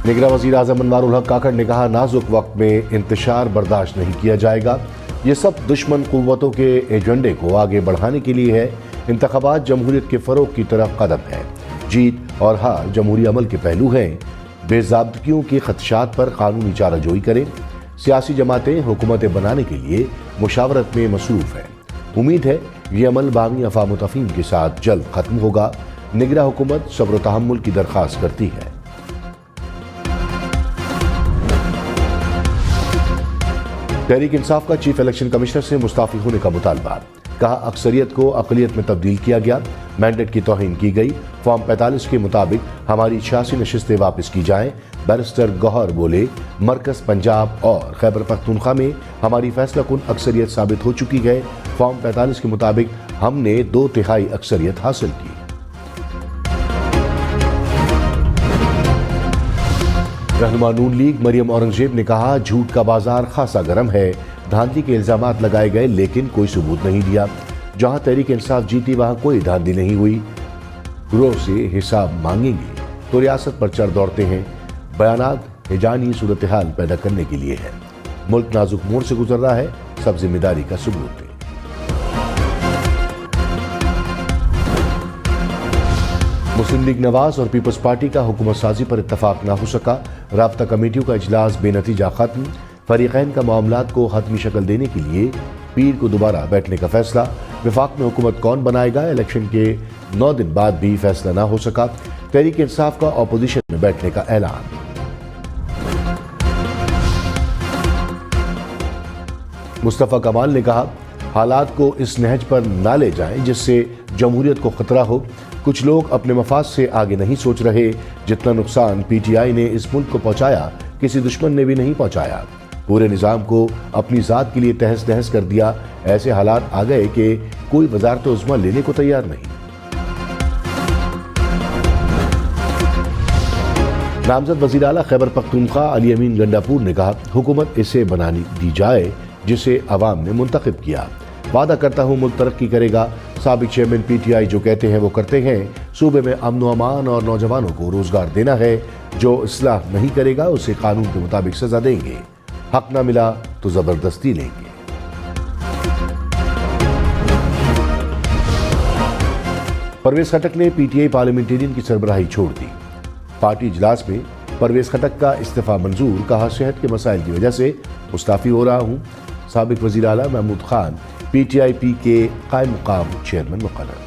निगरान वज़ीर आज़म अनवारुल हक काकड़ ने कहा, नाजुक वक्त में इंतशार बर्दाश्त नहीं किया जाएगा। ये सब दुश्मन कुव्वतों के एजेंडे को आगे बढ़ाने के लिए है। इंतखाबात जमहूरियत के फ़रोग़ की तरफ कदम है। जीत और हार जमहूरी अमल के पहलू हैं। बेज़ाब्तगियों के खदशात पर कानूनी चाराजोई करें। सियासी जमातें हुकूमतें बनाने के लिए मुशावरत में मसरूफ़ हैं। उम्मीद है ये अमल बामी अफ़ाम व तफ़हीम के साथ जल्द ख़त्म होगा। निगरान हुकूमत सब्र व तहम्मुल की दरख्वास्त करती है। तहरीक इंसाफ का चीफ इलेक्शन कमिश्नर से मुस्ताफ़ी होने का मुतालबा। कहा, अक्सरियत को अक़लियत में तब्दील किया गया, मैंडेट की तौहीन की गई। फॉर्म 45 के मुताबिक हमारी 86 नशिस्तें वापस की जाएं। बैरिस्टर गौहर बोले, मरकज़ पंजाब और खैबर पख्तूनख्वा में हमारी फैसला कुन अक्सरियत साबित हो चुकी है। फॉर्म 45 के मुताबिक हमने 2/3 अक्सरियत हासिल की। रहनुमा नून लीग मरियम औरंगजेब ने कहा, झूठ का बाजार खासा गर्म है। धांधली के इल्जामात लगाए गए लेकिन कोई सबूत नहीं दिया। जहां तहरीक इंसाफ जीती वहां कोई धांधली नहीं हुई। गिरोह से हिसाब मांगेंगे तो रियासत पर चढ़ दौड़ते हैं। बयानात हिजानी सूरत हाल पैदा करने के लिए है। मुल्क नाजुक मोड़ से गुजर रहा है, सब जिम्मेदारी का सबूत दें। मुस्लिम लीग नवाज और पीपल्स पार्टी का हुकूमत साजी पर इत्तफाक न हो सका। राब्ता कमेटियों का इजलास बेनतीजा खत्म। फरीकैन का मामलात को हतमी शक्ल देने के लिए पीर को दोबारा बैठने का फैसला। विफाक में हुकूमत कौन बनाएगा, इलेक्शन के 9 दिन बाद भी फैसला ना हो सका। तहरीक इंसाफ का अपोजिशन में बैठने का ऐलान। मुस्तफा कमाल ने कहा, हालात को इस नहज पर ना ले जाएं जिससे जमहूरियत को खतरा हो। कुछ लोग अपने मफाद से आगे नहीं सोच रहे। जितना नुकसान पीटीआई ने इस मुल्क को पहुंचाया किसी दुश्मन ने भी नहीं पहुंचाया। पूरे निज़ाम को अपनी ज़ात के लिए तहस नहस कर दिया। ऐसे हालात आ गए कि कोई वज़ारत उज़्मा लेने को तैयार नहीं। नामज़द वज़ीर आला खैबर पख्तूनख्वा अली अमीन गंडापुर ने कहा, हुकूमत इसे बनाने दी जाए जिसे अवाम ने मुंतखब किया। वादा करता हूँ मुल्क तरक्की करेगा। साबिक चेयरमैन पीटीआई जो कहते हैं वो करते हैं। सूबे में अमन व अमान और नौजवानों को रोजगार देना है। जो इस्लाह नहीं करेगा उसे कानून के मुताबिक सजा देंगे। हक ना मिला तो जबरदस्ती लेंगे। परवेज खटक ने पीटीआई पार्लियामेंटेरियन की सरबराही छोड़ दी। पार्टी इजलास में परवेज खटक का इस्तीफा मंजूर। कहा, सेहत के मसाइल की वजह से मुस्ताफी हो रहा हूँ। साबिक वजीर आला महमूद खान पीटीआईपी के कायम मुकाम चेयरमैन मुकर्रर।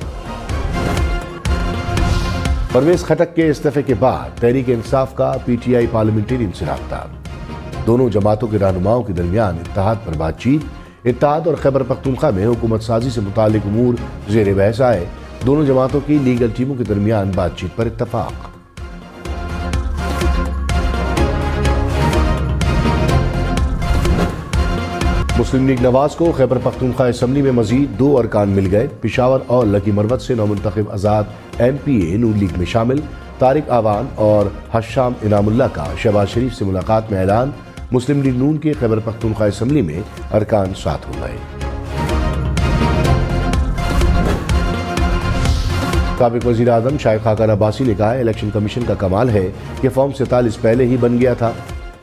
परवेज खटक के इस्तीफे के बाद तहरीक इंसाफ का पीटीआई पार्लियामेंटेरियन से राब्ता। दोनों जमातों के रहनुमाओं के दरमियान इत्तेहाद पर बातचीत। इत्तेहाद और खैबर पख्तूनख्वा में हुकूमत साजी से मुतालिक उमूर ज़ेर बहस आए। दोनों जमातों की लीगल टीमों के दरमियान बातचीत पर इत्तफाक। मुस्लिम लीग नवाज को खैबर पख्तूनख्वा असम्बली में मजीद 2 अरकान मिल गए। पिशावर और लकी मरवत से नौमुंतखब आज़ाद एमपीए नून लीग में शामिल। तारिक आवान और हशाम इनामुल्लाह का शहबाज शरीफ से मुलाकात में ऐलान। मुस्लिम लीग नून के खैबर पख्तूनख्वा असम्बली में अरकान 7 हो गए। साबिक वज़ीर आज़म शाइख खाकन अब्बासी ने कहा, इलेक्शन कमीशन का कमाल है कि फॉर्म 47 पहले ही बन गया था।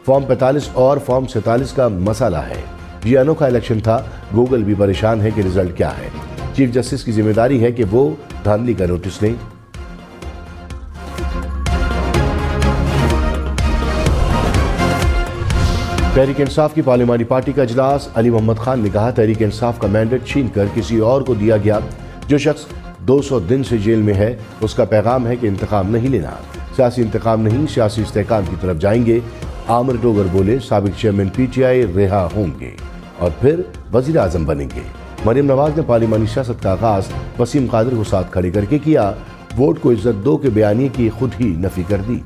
फॉर्म 45 और फॉर्म 47 का मसला है। ये अनोखा इलेक्शन था। गूगल भी परेशान है कि रिजल्ट क्या है। चीफ जस्टिस की जिम्मेदारी है कि वो धांधली का नोटिस लें। तहरीक इंसाफ की पार्लियामानी पार्टी का इजलास। अली मोहम्मद खान ने कहा, तहरीक इंसाफ का मैंडेट छीन कर किसी और को दिया गया। जो शख्स 200 दिन से जेल में है उसका पैगाम है कि इंतकाम नहीं लेना। सियासी इंतकाम नहीं, सियासी इस्तेहकाम की तरफ जाएंगे। आमिर डोगर बोले, साबिक चेयरमैन पीटीआई रिहा होंगे और फिर वजीर आजम बनेंगे। मरियम नवाज ने पार्लियामानी सियासत का आगाज वसीम कादिर को साथ खड़े करके किया। वोट को इज्जत दो के बयानी की खुद ही नफी कर दी।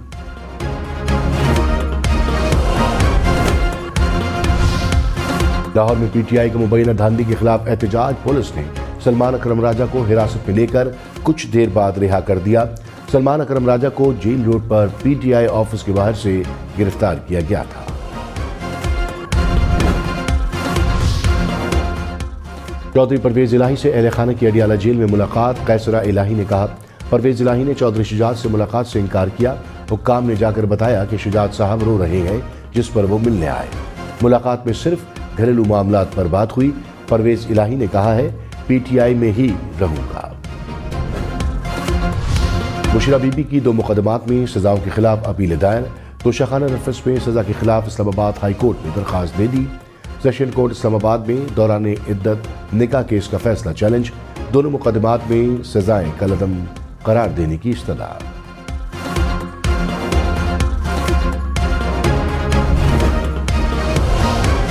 लाहौर में पीटीआई के मुबैना धांधली के खिलाफ एहतजाज। पुलिस ने सलमान अकरम राजा को हिरासत में लेकर कुछ देर बाद रिहा कर दिया। सलमान अकरम राजा को जेल रोड पर पीटीआई ऑफिस के बाहर से गिरफ्तार किया गया था। चौधरी परवेज इलाही से अहले खाना की अडियाला जेल में मुलाकात। कैसरा इलाही ने कहा, परवेज इलाही ने चौधरी शुजात से मुलाकात से इनकार किया। حکام نے جا کر بتایا کہ شجاعت صاحب رو رہے ہیں، جس پر وہ ملنے آئے۔ ملاقات میں صرف گھریلو معاملات پر بات ہوئی۔ پرویز الہی نے کہا ہے، پی ٹی آئی میں ہی رہوں گا۔ بشرا بی بی کی 2 مقدمات میں سزاؤں کے خلاف اپیل دائر۔ توشہ خانہ نفس میں سزا کے خلاف اسلام آباد ہائی کورٹ میں درخواست دے دی۔ سیشن کورٹ اسلام آباد میں دوران عدت نکاح کیس کا فیصلہ چیلنج۔ دونوں مقدمات میں سزائیں کالعدم قرار دینے کی استدعا۔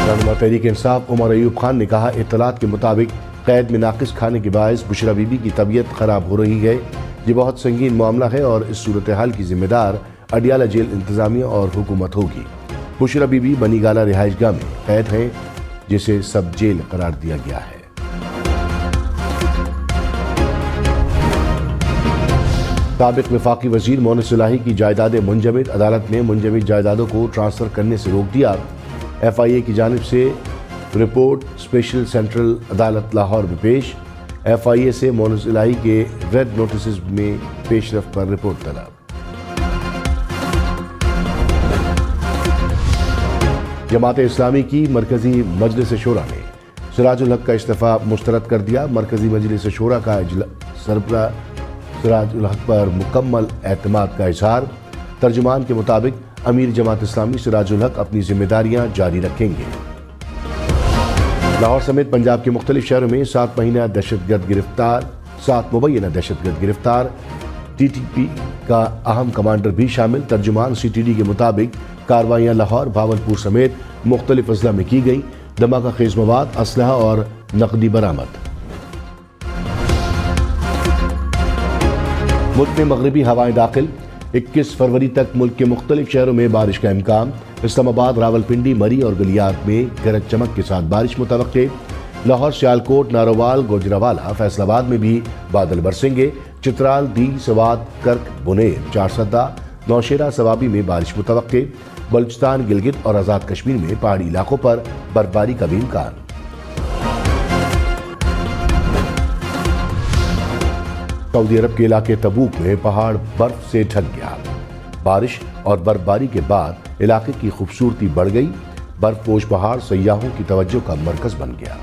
رہنما تحریک انصاف عمر ایوب خان نے کہا، اطلاعات کے مطابق قید میں ناقص کھانے کے باعث بشرا بی بی کی طبیعت خراب ہو رہی ہے۔ یہ بہت سنگین معاملہ ہے اور اس صورتحال کی ذمہ دار اڈیالہ جیل انتظامیہ اور حکومت ہوگی۔ بشرا بی بی بنی گالہ رہائش گاہ میں قید ہیں، جسے سب جیل قرار دیا گیا ہے۔ سابق وفاقی وزیر مونس الہی کی جائیدادیں منجمد۔ عدالت نے منجمد جائیدادوں کو ٹرانسفر کرنے سے روک دیا۔ ایف آئی اے کی جانب سے رپورٹ اسپیشل سینٹرل عدالت لاہور میں پیش۔ ایف آئی اے سے مونس الہی کے ریڈ نوٹسز میں پیش رفت پر رپورٹ طلب۔ جماعت اسلامی کی مرکزی مجلس شورا نے سراج الحق کا استعفیٰ مسترد کر دیا۔ مرکزی مجلس شورا کا سربراہ سراج الحق پر مکمل اعتماد کا اظہار۔ ترجمان کے مطابق امیر جماعت اسلامی سراج الحق اپنی ذمہ داریاں جاری رکھیں گے۔ لاہور سمیت پنجاب کے مختلف شہروں میں 7 مبینہ دہشت گرد گرفتار۔ ٹی ٹی پی کا اہم کمانڈر بھی شامل۔ ترجمان سی ٹی ڈی کے مطابق کارروائیاں لاہور، بھاولپور سمیت مختلف اضلاع میں کی گئیں۔ دھماکہ خیز مواد، اسلحہ اور نقدی برآمد۔ ملک میں مغربی ہوائیں داخل۔ 21 فروری تک ملک کے مختلف شہروں میں بارش کا امکان۔ اسلام آباد، راولپنڈی، مری اور گلیات میں گرج چمک کے ساتھ بارش متوقع۔ لاہور، سیالکوٹ، نارووال، گوجرانوالہ، فیصل آباد میں بھی بادل برسیں گے۔ چترال، دی، سوات، کرک، بنیر، چارسدہ، نوشیرہ، سوابی میں بارش متوقع۔ بلوچستان، گلگت اور آزاد کشمیر میں پہاڑی علاقوں پر برفباری کا بھی امکان۔ سعودی عرب کے علاقے تبوک میں پہاڑ برف سے ڈھک گیا۔ بارش اور برفباری کے بعد علاقے کی خوبصورتی بڑھ گئی۔ برف پوش پہاڑ سیاحوں کی توجہ کا مرکز بن گیا۔